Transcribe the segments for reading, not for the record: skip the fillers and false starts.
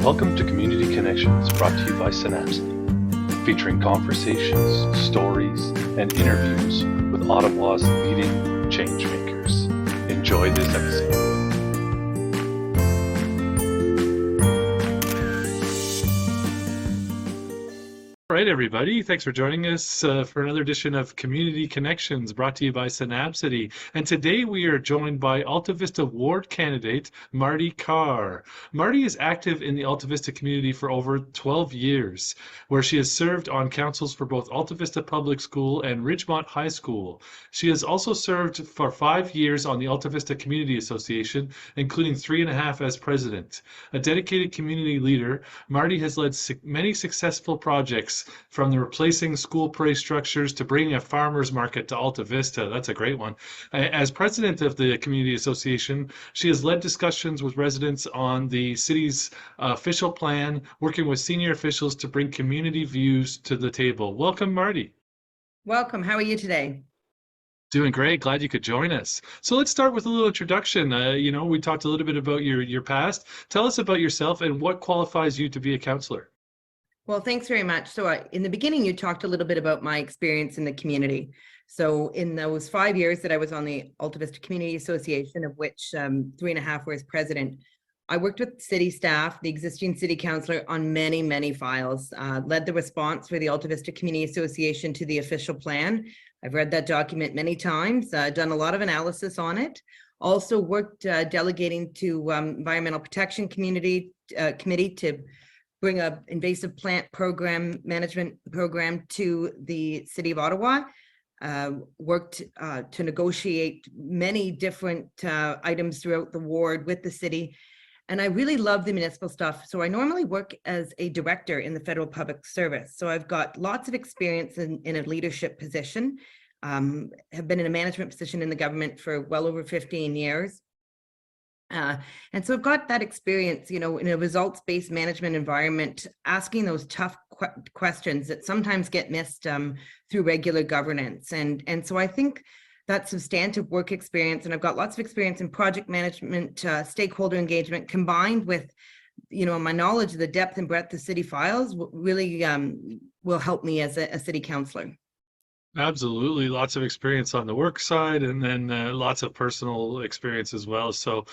Welcome to Community Connections, brought to you by Synapsity, featuring conversations, stories, and interviews with Ottawa's leading change makers. Enjoy this episode. All right, everybody. Thanks for joining us for another edition of Community Connections, brought to you by Synapsity. And today we are joined by Alta Vista Ward candidate Marty Carr. Marty is active in the Alta Vista community for over 12 years, where she has served on councils for both Alta Vista Public School and Ridgemont High School. She has also served for 5 years on the Alta Vista Community Association, including 3.5 as president. A dedicated community leader, Marty has led many successful projects, from the replacing school parade structures to bringing a farmer's market to Alta Vista. That's a great one. As president of the Community Association, she has led discussions with residents on the city's official plan, working with senior officials to bring community views to the table. Welcome, Marty. Welcome. How are you Doing great. Glad you could join us. So let's start with a little introduction. We talked a little bit about your past. Tell us about yourself and what qualifies you to be a councillor. Well, thanks very much. So in the beginning, you talked a little bit about my experience in the community. So in those 5 years that I was on the Alta Vista Community Association, of which 3.5 were as president, I worked with city staff, the existing city councillor, on many, many files, led the response for the Alta Vista Community Association to the official plan. I've read that document many times, done a lot of analysis on it. Also worked delegating to Environmental Protection Committee to bring a invasive plant management program to the city of Ottawa. Worked to negotiate many different items throughout the ward with the city. And I really love the municipal stuff. So I normally work as a director in the federal public service. So I've got lots of experience in a leadership position, have been in a management position in the government for well over 15 years. And so I've got that experience, in a results-based management environment, asking those tough questions that sometimes get missed through regular governance. And so I think that substantive work experience, and I've got lots of experience in project management, stakeholder engagement, combined with, my knowledge of the depth and breadth of city files, really will help me as a city councillor. Absolutely. Lots of experience on the work side, and then lots of personal experience as well. So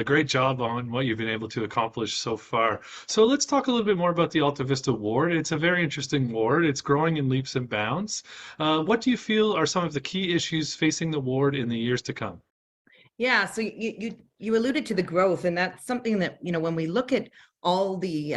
great job on what you've been able to accomplish so far. So let's talk a little bit more about the Alta Vista Ward. It's a very interesting ward. It's growing in leaps and bounds. What do you feel are some of the key issues facing the ward in the years to come? Yeah, so you alluded to the growth, and that's something that, when we look at all the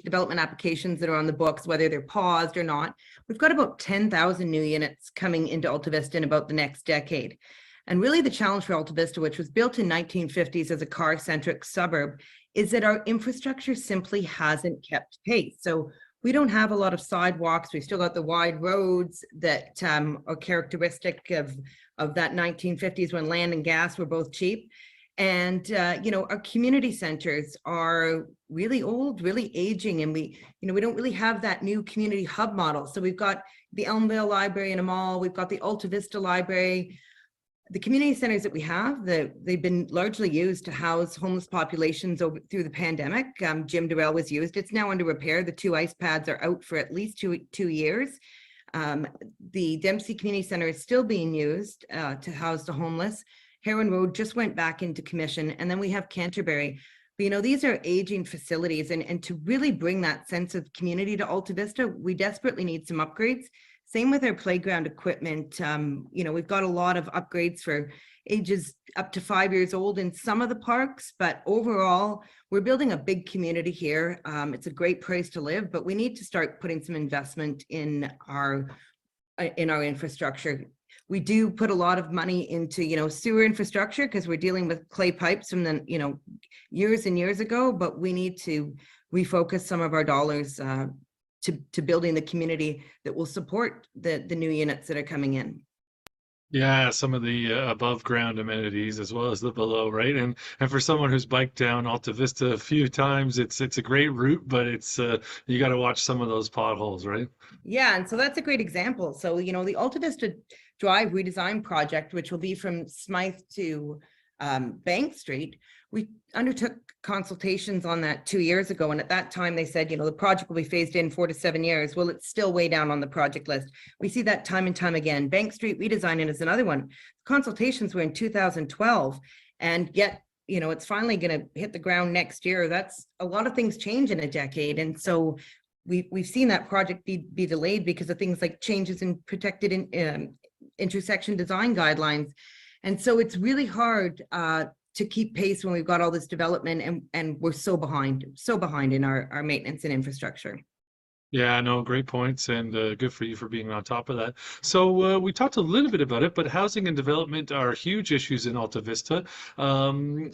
development applications that are on the books, whether they're paused or not, we've got about 10,000 new units coming into Alta Vista in about the next decade. And really the challenge for Alta Vista, which was built in 1950s as a car-centric suburb, is that our infrastructure simply hasn't kept pace. So we don't have a lot of sidewalks. We've still got the wide roads that are characteristic of that 1950s when land and gas were both cheap. And, our community centers are really old, really aging, and we don't really have that new community hub model. So we've got the Elmvale Library in a mall, we've got the Alta Vista Library. The community centers that we have, they've been largely used to house homeless populations through the pandemic. Jim Durrell was used. It's now under repair. The 2 ice pads are out for at least two years. The Dempsey Community Center is still being used to house the homeless. Heron Road just went back into commission, and then we have Canterbury. But, these are aging facilities, and to really bring that sense of community to Alta Vista, we desperately need some upgrades. Same with our playground equipment. We've got a lot of upgrades for ages up to 5 years old in some of the parks, but overall, we're building a big community here. It's a great place to live, but we need to start putting some investment in our infrastructure. We do put a lot of money into, sewer infrastructure because we're dealing with clay pipes from the, years and years ago, but we need to refocus some of our dollars to building the community that will support the new units that are coming in. Yeah, some of the above ground amenities as well as the below, right? And for someone who's biked down Alta Vista a few times, it's a great route, but it's you got to watch some of those potholes, right? Yeah, and so that's a great example. So, the Alta Vista Drive redesign project, which will be from Smythe to Bank Street, we undertook consultations on that 2 years ago. And at that time, they said, the project will be phased in 4 to 7 years. Well, it's still way down on the project list. We see that time and time again. Bank Street redesigning is another one. Consultations were in 2012, and yet, it's finally going to hit the ground next year. That's a lot of things change in a decade. And so we've seen that project be delayed because of things like changes in protected intersection design guidelines. And so it's really hard to keep pace when we've got all this development and we're so behind in our maintenance and infrastructure. Yeah, no, great points, and good for you for being on top of that. So we talked a little bit about it, but housing and development are huge issues in Alta Vista. I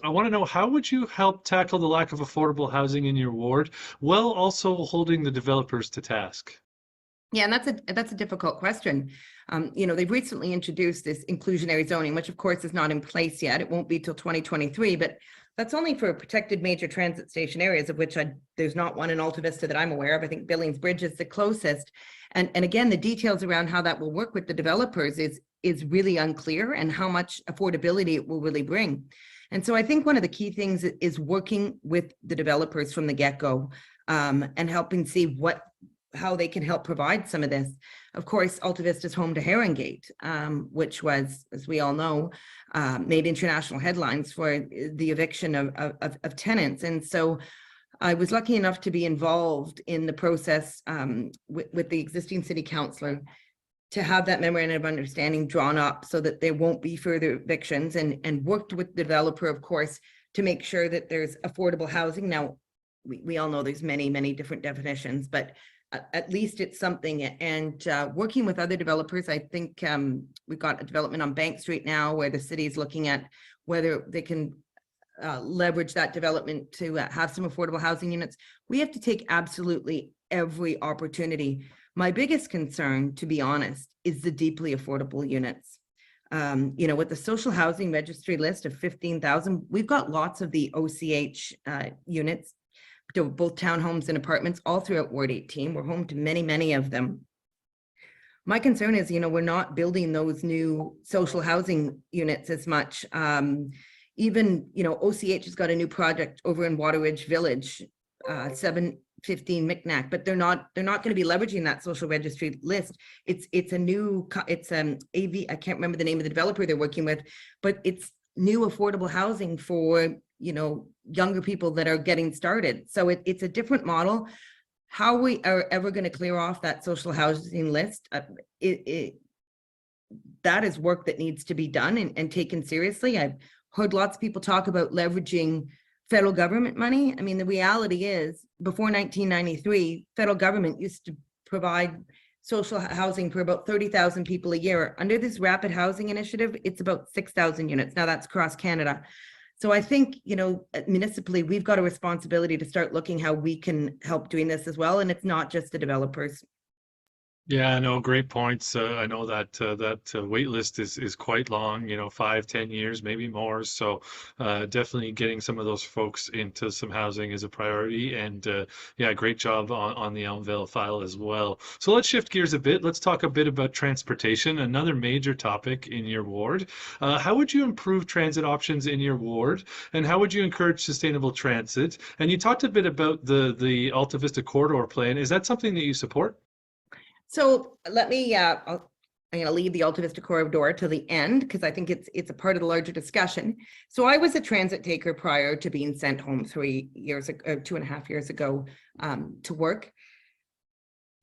want to know, how would you help tackle the lack of affordable housing in your ward while also holding the developers to task? Yeah, and that's a difficult question. They've recently introduced this inclusionary zoning, which of course is not in place yet. It won't be till 2023, but that's only for protected major transit station areas, of which there's not one in Alta Vista that I'm aware of. I think Billings Bridge is the closest. And again, the details around how that will work with the developers is really unclear, and how much affordability it will really bring. And so I think one of the key things is working with the developers from the get-go, and helping see how they can help provide some of this. Of course, Alta Vista is home to Herongate, which was, as we all know, made international headlines for the eviction of tenants. And so I was lucky enough to be involved in the process with the existing city councilor to have that memorandum of understanding drawn up so that there won't be further evictions, and worked with the developer, of course, to make sure that there's affordable housing. Now, we all know there's many, many different definitions, but at least it's something. And working with other developers, I think we've got a development on Bank Street now where the city is looking at whether they can leverage that development to have some affordable housing units. We have to take absolutely every opportunity. My biggest concern, to be honest, is the deeply affordable units. With the social housing registry list of 15,000, we've got lots of the OCH units, both townhomes and apartments, all throughout Ward 18. We're home to many, many of them. My concern is, we're not building those new social housing units as much. Even, OCH has got a new project over in Waterridge Village, 715 Micmac, but they're not going to be leveraging that social registry list. It's AV, I can't remember the name of the developer they're working with, but it's new affordable housing for younger people that are getting started. So it's a different model. How we are ever going to clear off that social housing list, that is work that needs to be done and taken seriously. I've heard lots of people talk about leveraging federal government money. I mean, the reality is, before 1993, federal government used to provide social housing for about 30,000 people a year. Under this rapid housing initiative, it's about 6,000 units. Now that's across Canada. So I think, municipally, we've got a responsibility to start looking how we can help doing this as well. And it's not just the developers. Yeah, no, great points. I know that wait list is quite long, 5-10 years, maybe more. So definitely getting some of those folks into some housing is a priority. And yeah, great job on the Elmvale file as well. So let's shift gears a bit. Let's talk a bit about transportation, another major topic in your ward. How would you improve transit options in your ward, and how would you encourage sustainable transit? And you talked a bit about the Alta Vista corridor plan. Is that something that you support? So let me, I'm going to leave the Alta Vista corridor to the end because I think it's a part of the larger discussion. So I was a transit taker prior to being sent home 3 years ago, 2.5 years ago to work.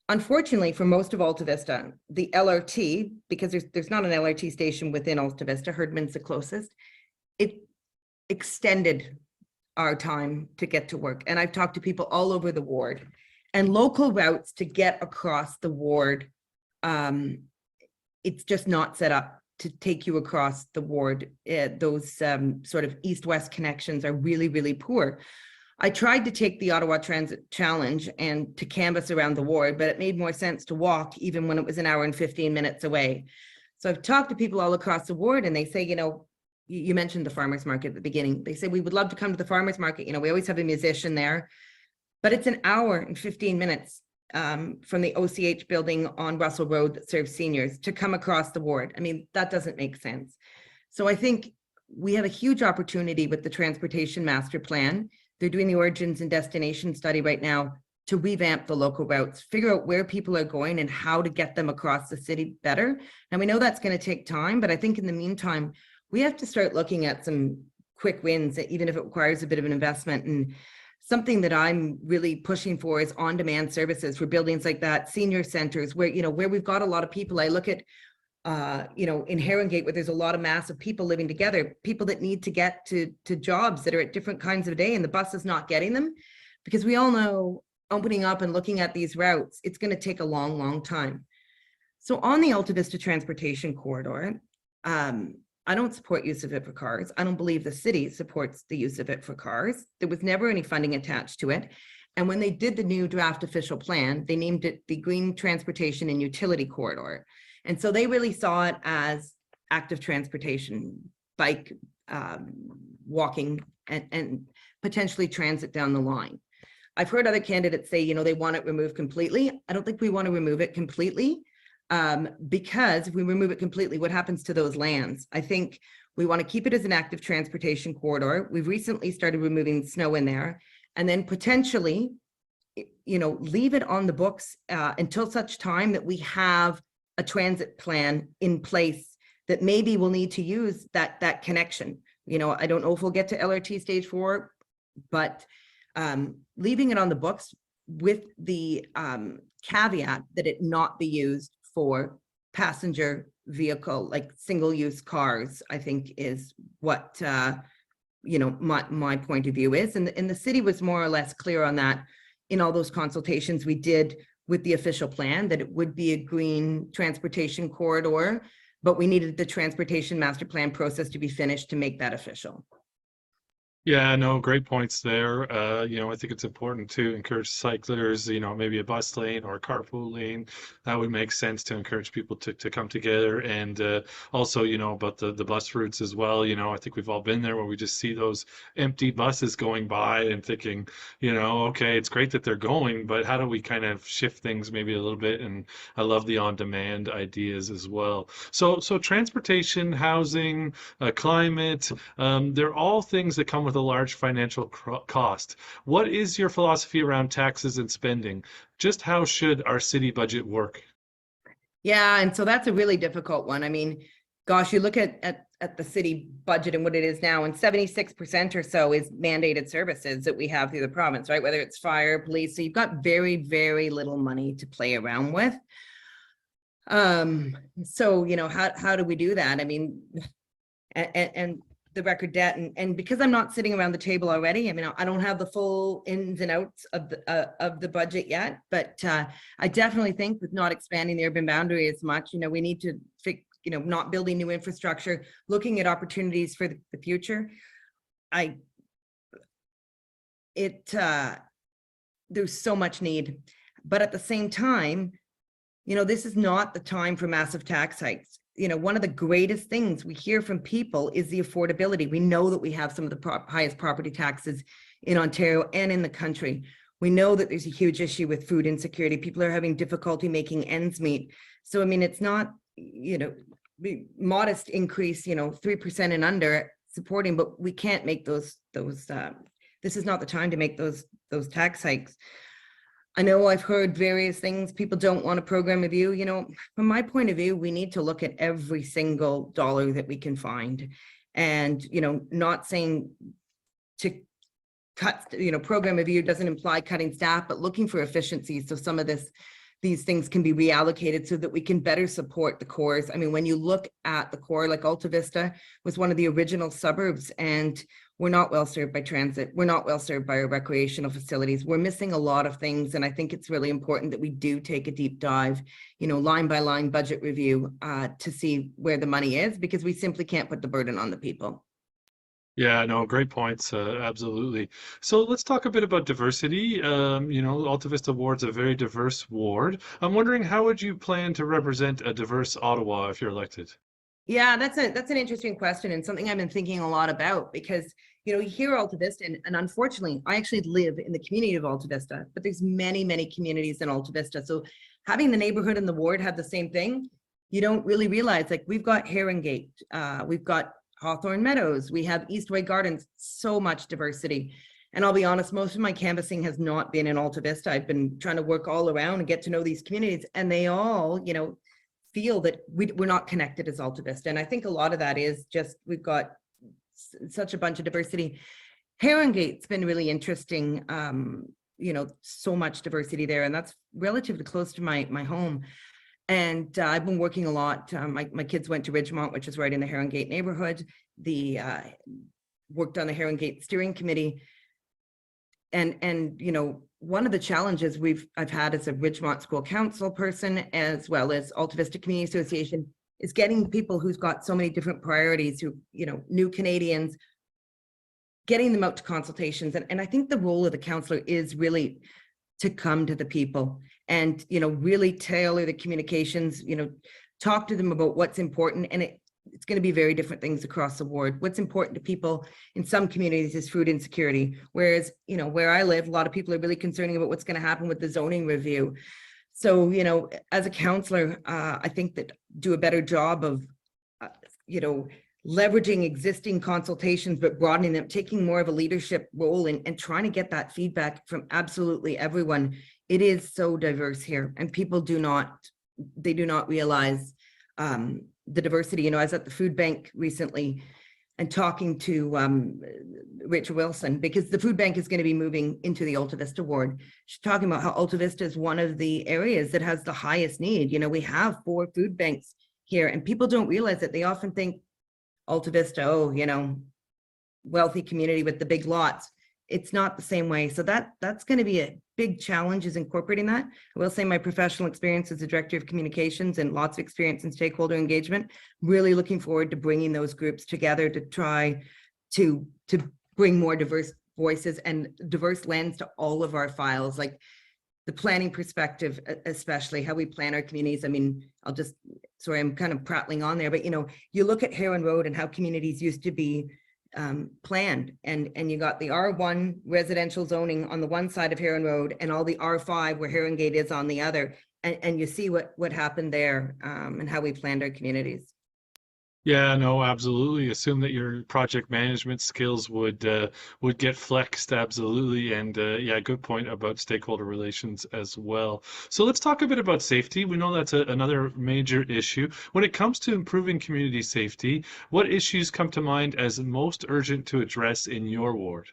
Unfortunately, for most of Alta Vista, the LRT, because there's not an LRT station within Alta Vista, Herdman's the closest, it extended our time to get to work. And I've talked to people all over the ward. And local routes to get across the ward, it's just not set up to take you across the ward. Those sort of east-west connections are really, really poor. I tried to take the Ottawa Transit Challenge and to canvass around the ward, but it made more sense to walk even when it was an hour and 15 minutes away. So I've talked to people all across the ward, and they say, you mentioned the farmers market at the beginning. They say, we would love to come to the farmers market. We always have a musician there. But it's an hour and 15 minutes from the OCH building on Russell Road that serves seniors to come across the ward. I mean, that doesn't make sense. So I think we have a huge opportunity with the transportation master plan. They're doing the origins and destination study right now to revamp the local routes, figure out where people are going and how to get them across the city better. And we know that's going to take time, but I think in the meantime, we have to start looking at some quick wins, even if it requires a bit of an investment. And something that I'm really pushing for is on-demand services for buildings like that, senior centers, where, you know, where we've got a lot of people. I look at, you know, in Herongate, where there's a lot of massive people living together, people that need to get to jobs that are at different kinds of day, and the bus is not getting them, because we all know opening up and looking at these routes, it's going to take a long, long time. So on the Alta Vista Transportation Corridor, I don't support use of it for cars. I don't believe the city supports the use of it for cars. There was never any funding attached to it. And when they did the new draft official plan, they named it the Green Transportation and Utility Corridor. And so they really saw it as active transportation, bike, walking, and potentially transit down the line. I've heard other candidates say, you know, they want it removed completely. I don't think we want to remove it completely, because if we remove it completely, what happens to those lands? I think we want to keep it as an active transportation corridor. We've recently started removing snow in there, and then potentially, you know, leave it on the books until such time that we have a transit plan in place that maybe we'll need to use that connection. You know, I don't know if we'll get to LRT stage 4, but leaving it on the books with the caveat that it not be used for passenger vehicle, like single-use cars, I think is what, you know, my point of view is. And the city was more or less clear on that in all those consultations we did with the official plan, that it would be a green transportation corridor, but we needed the transportation master plan process to be finished to make that official. Yeah, no, great points there. You know, I think it's important to encourage cyclers, you know, maybe a bus lane or a carpool lane. That would make sense to encourage people to come together. And also, you know, about the bus routes as well. You know, I think we've all been there where we just see those empty buses going by and thinking, you know, okay, it's great that they're going, but how do we kind of shift things maybe a little bit? And I love the on-demand ideas as well. So transportation, housing, climate, they're all things that come with a large financial cost. What is your philosophy around taxes and spending? Just how should our city budget work? Yeah, and so that's a really difficult one. I mean, gosh, you look at the city budget and what it is now, and 76% or so is mandated services that we have through the province, right? Whether it's fire, police, so you've got very, very little money to play around with. So, you know, how do we do that? I mean, and the record debt, and because I'm not sitting around the table already, I mean, I don't have the full ins and outs of the budget yet, but I definitely think with not expanding the urban boundary as much, you know, we need to fix, you know, not building new infrastructure, looking at opportunities for the future. There's so much need, but at the same time, you know, this is not the time for massive tax hikes. You know, one of the greatest things we hear from people is the affordability. We know that we have some of the highest property taxes in Ontario and in the country. We know that there's a huge issue with food insecurity. People are having difficulty making ends meet. So, I mean, it's not, you know, modest increase, you know, 3% and under supporting, but we can't make those this is not the time to make those tax hikes. I know I've heard various things. People don't want a program review. You know, from my point of view, we need to look at every single dollar that we can find, and, you know, not saying to cut, you know, program review doesn't imply cutting staff, but looking for efficiencies. So some of these things can be reallocated so that we can better support the cores. I mean, when you look at the core, like Alta Vista was one of the original suburbs, and we're not well served by transit. We're not well served by our recreational facilities. We're missing a lot of things. And I think it's really important that we do take a deep dive, you know, line by line budget review to see where the money is, because we simply can't put the burden on the people. Yeah, no, great points. Absolutely. So let's talk a bit about diversity. You know, Alta Vista Ward's a very diverse ward. I'm wondering, how would you plan to represent a diverse Ottawa if you're elected? Yeah, that's an interesting question, and something I've been thinking a lot about, because, you know, you hear Alta Vista, and unfortunately, I actually live in the community of Alta Vista, but there's many, many communities in Alta Vista. So having the neighborhood and the ward have the same thing, you don't really realize, like, we've got Herongate, we've got Hawthorne Meadows, we have Eastway Gardens, so much diversity. And I'll be honest, most of my canvassing has not been in Alta Vista. I've been trying to work all around and get to know these communities, and they all, feel that we're not connected as Alta Vista. And I think a lot of that is just, we've got such a bunch of diversity. Herringate's been really interesting. So much diversity there, and that's relatively close to my home. And I've been working a lot. My kids went to Ridgemont, which is right in the Herringate neighborhood. Worked on the Herringate steering committee. And one of the challenges I've had as a Ridgemont school council person, as well as Alta Vista Community Association, is getting people who's got so many different priorities, who, new Canadians, getting them out to consultations. And I think the role of the councillor is really to come to the people and, really tailor the communications, talk to them about what's important. And it's going to be very different things across the board. What's important to people in some communities is food insecurity. Whereas, where I live, a lot of people are really concerned about what's going to happen with the zoning review. So, as a councillor, I think that do a better job of, leveraging existing consultations, but broadening them, taking more of a leadership role and trying to get that feedback from absolutely everyone. It is so diverse here, and people do not realize the diversity. I was at the food bank recently and talking to Rachel Wilson, because the food bank is going to be moving into the Alta Vista ward. She's talking about how Alta Vista is one of the areas that has the highest need. We have 4 food banks here, and people don't realize that. They often think Alta Vista, wealthy community with the big lots. It's not the same way. So that's going to be a big challenge, is incorporating that. I will say my professional experience as a director of communications and lots of experience in stakeholder engagement, really looking forward to bringing those groups together to try to bring more diverse voices and diverse lens to all of our files, like the planning perspective, especially how we plan our communities. I mean, sorry, I'm kind of prattling on there, but you look at Heron Road and how communities used to be planned, and you got the R1 residential zoning on the one side of Heron Road and all the R5 where Herringate is on the other, and you see what happened there, and how we planned our communities. Yeah, no, absolutely. Assume that your project management skills would get flexed, absolutely. And yeah, good point about stakeholder relations as well. So let's talk a bit about safety. We know that's another major issue. When it comes to improving community safety, what issues come to mind as most urgent to address in your ward?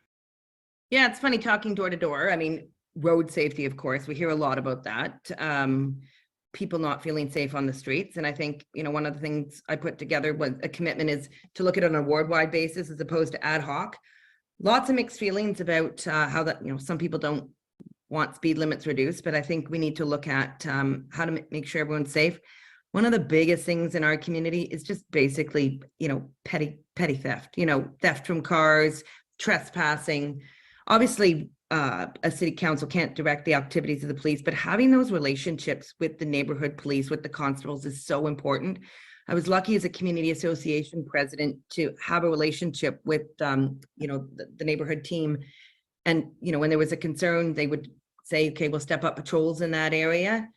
Yeah, it's funny talking door to door. I mean, road safety, of course, we hear a lot about that. People not feeling safe on the streets. And I think, one of the things I put together was a commitment is to look at it on a ward-wide basis as opposed to ad hoc. Lots of mixed feelings about how that, some people don't want speed limits reduced, but I think we need to look at how to make sure everyone's safe. One of the biggest things in our community is just basically, petty theft, theft from cars, trespassing. Obviously, a city council can't direct the activities of the police, but having those relationships with the neighborhood police, with the constables, is so important. I was lucky as a community association president to have a relationship with, the neighborhood team. And, when there was a concern, they would say, okay, we'll step up patrols in that area.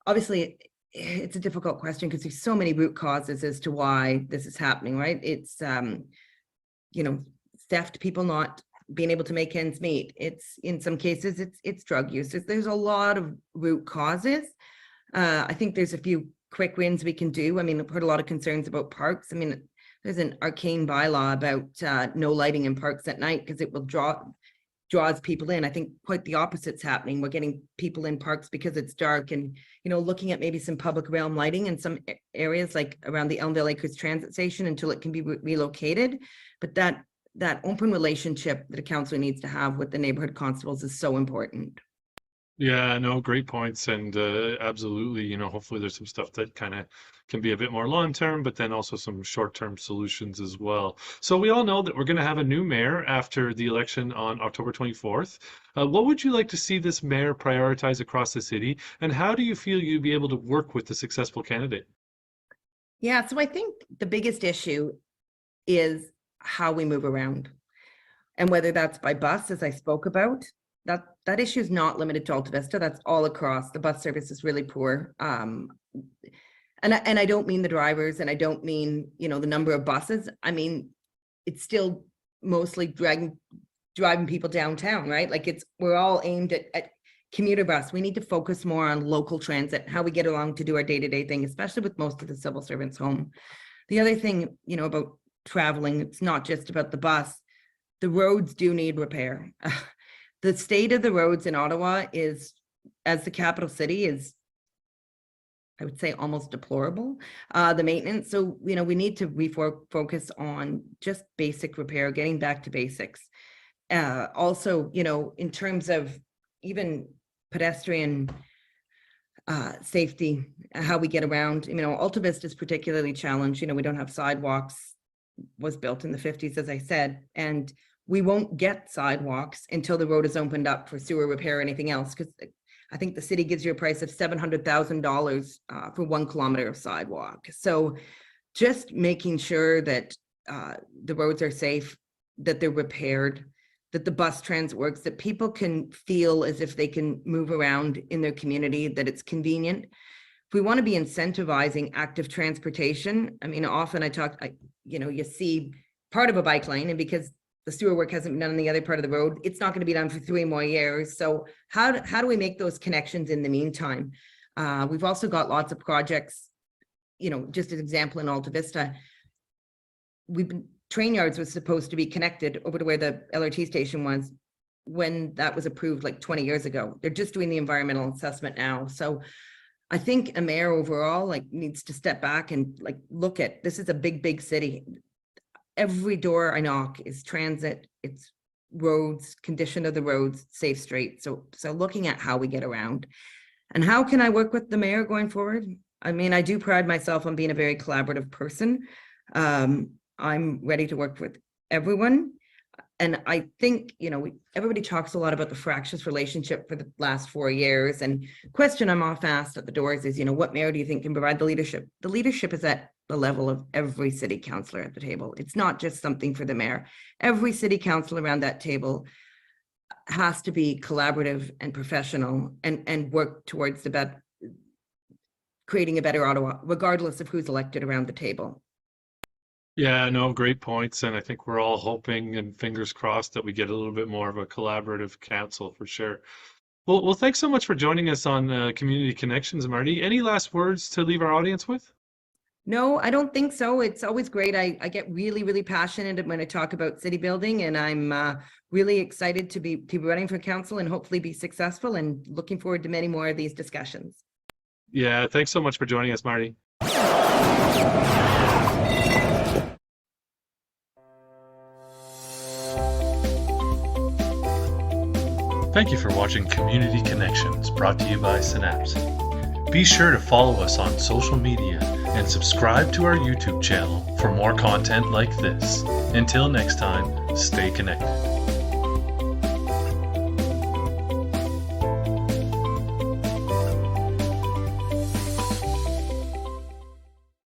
Obviously, it's a difficult question because there's so many root causes as to why this is happening, right? It's, theft, people not being able to make ends meet. It's, in some cases, it's drug use. There's a lot of root causes. I think there's a few quick wins we can do. I mean, I've heard a lot of concerns about parks. I mean, there's an arcane bylaw about no lighting in parks at night because it will draws people in. I think quite the opposite's happening. We're getting people in parks because it's dark, and looking at maybe some public realm lighting in some areas, like around the Elmville Acres Transit Station, until it can be relocated. But that open relationship that a councillor needs to have with the neighborhood constables is so important. Yeah, no, great points. And absolutely, hopefully there's some stuff that kind of can be a bit more long term, but then also some short term solutions as well. So we all know that we're going to have a new mayor after the election on October 24th. What would you like to see this mayor prioritize across the city? And how do you feel you'd be able to work with the successful candidate? Yeah, so I think the biggest issue is how we move around, and whether that's by bus, as I spoke about. That issue is not limited to Alta Vista. That's all across. The bus service is really poor. And I don't mean the drivers, and I don't mean, the number of buses. I mean, it's still mostly driving people downtown, right? Like we're all aimed at commuter bus. We need to focus more on local transit, how we get along to do our day-to-day thing, especially with most of the civil servants home. The other thing, about traveling, it's not just about the bus. The roads do need repair. The state of the roads in Ottawa is, as the capital city, is, I would say, almost deplorable, the maintenance. So, we need to focus on just basic repair, getting back to basics. Also, in terms of even pedestrian safety, how we get around, Alta Vista is particularly challenged. We don't have sidewalks, was built in the 50s, as I said, and we won't get sidewalks until the road is opened up for sewer repair or anything else, because I think the city gives you a price of $700,000 for 1 kilometer of sidewalk. So just making sure that the roads are safe, that they're repaired, that the bus transit works, that people can feel as if they can move around in their community, that it's convenient. If we want to be incentivizing active transportation, often you see part of a bike lane, and because the sewer work hasn't been done on the other part of the road, it's not going to be done for 3 more years. So how do we make those connections in the meantime? We've also got lots of projects, just as an example in Alta Vista, train yards was supposed to be connected over to where the LRT station was when that was approved like 20 years ago. They're just doing the environmental assessment now. So I think a mayor overall needs to step back and look at, this is a big city. Every door I knock is transit, it's roads, condition of the roads, safe streets. So looking at how we get around, and how can I work with the mayor going forward? I do pride myself on being a very collaborative person. I'm ready to work with everyone. And I think, everybody talks a lot about the fractious relationship for the last 4 years. And question I'm often asked at the doors is, what mayor do you think can provide the leadership? The leadership is at the level of every city councillor at the table. It's not just something for the mayor. Every city councillor around that table has to be collaborative and professional and work towards creating a better Ottawa, regardless of who's elected around the table. Yeah, no, great points. And I think we're all hoping and fingers crossed that we get a little bit more of a collaborative council for sure. Well, thanks so much for joining us on Community Connections, Marty. Any last words to leave our audience with? No, I don't think so. It's always great. I get really passionate when I talk about city building, and I'm really excited to be running for council and hopefully be successful, and looking forward to many more of these discussions. Yeah, thanks so much for joining us, Marty. Thank you for watching Community Connections, brought to you by Synapse. Be sure to follow us on social media and subscribe to our YouTube channel for more content like this. Until next time, stay connected.